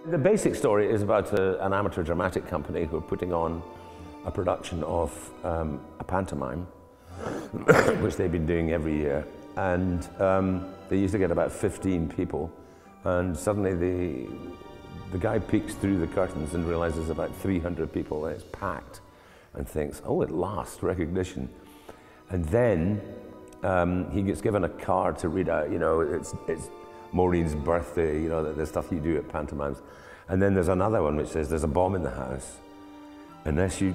The basic story is about an amateur dramatic company who are putting on a production of a pantomime, which they've been doing every year. And they used to get about 15 people. And suddenly the guy peeks through the curtains and realizes about 300 people, and it's packed, and thinks, oh, at last, recognition. And then he gets given a card to read out, you know, it's Maureen's birthday, you know, the stuff you do at pantomimes. And then there's another one which says, there's a bomb in the house. Unless you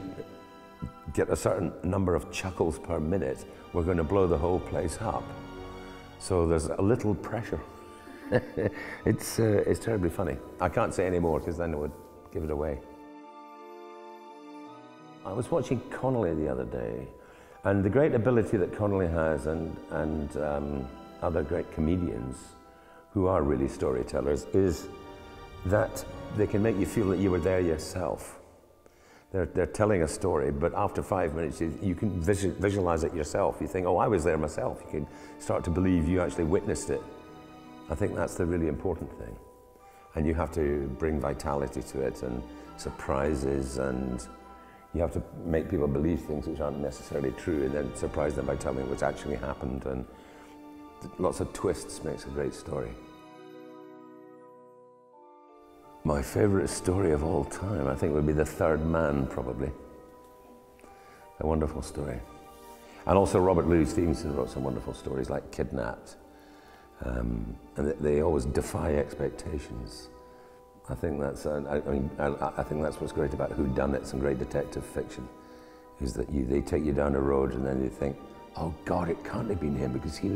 get a certain number of chuckles per minute, we're going to blow the whole place up. So there's a little pressure. It's terribly funny. I can't say any more because then it would give it away. I was watching Connolly the other day, and the great ability that Connolly has and other great comedians who are really storytellers is that they can make you feel that you were there yourself. They're telling a story, but after 5 minutes you can visualize it yourself. You think, oh, I was there myself. You can start to believe you actually witnessed it. I think that's the really important thing. And you have to bring vitality to it and surprises, and you have to make people believe things which aren't necessarily true and then surprise them by telling what's actually happened. And lots of twists makes a great story. My favourite story of all time, I think, would be The Third Man, probably. A wonderful story. And also Robert Louis Stevenson wrote some wonderful stories like Kidnapped. And they always defy expectations. I think that's, I think that's what's great about whodunits and great detective fiction, is that they take you down a road and then you think, oh God, it can't have been him because he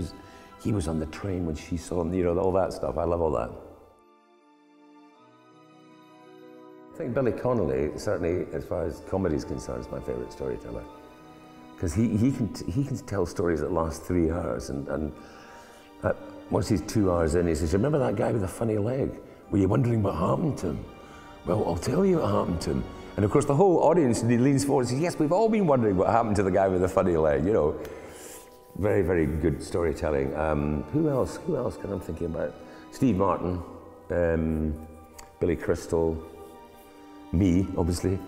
was on the train when she saw him, you know, all that stuff. I love all that. I think Billy Connolly, certainly as far as comedy is concerned, is my favourite storyteller. Because he can tell stories that last 3 hours, and once he's 2 hours in, he says, remember that guy with the funny leg? Were you wondering what happened to him? Well, I'll tell you what happened to him. And of course the whole audience, he leans forward and says, yes, we've all been wondering what happened to the guy with the funny leg, you know. Very, very good storytelling. Who else can I think about? Steve Martin, Billy Crystal, me, obviously.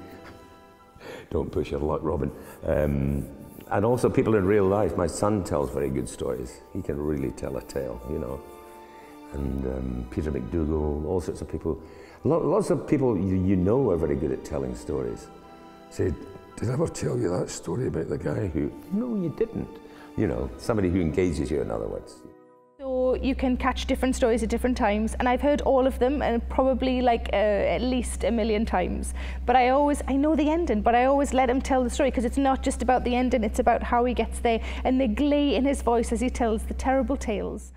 Don't push your luck, Robin. And also people in real life. My son tells very good stories. He can really tell a tale, you know. And Peter McDougall, all sorts of people. Lots of people you know are very good at telling stories. Say, did I ever tell you that story about the guy who... No, you didn't. You know, somebody who engages you, in other words. So you can catch different stories at different times, and I've heard all of them, and probably like at least 1 million times. But I know the ending, but I always let him tell the story, because it's not just about the ending, it's about how he gets there, and the glee in his voice as he tells the terrible tales.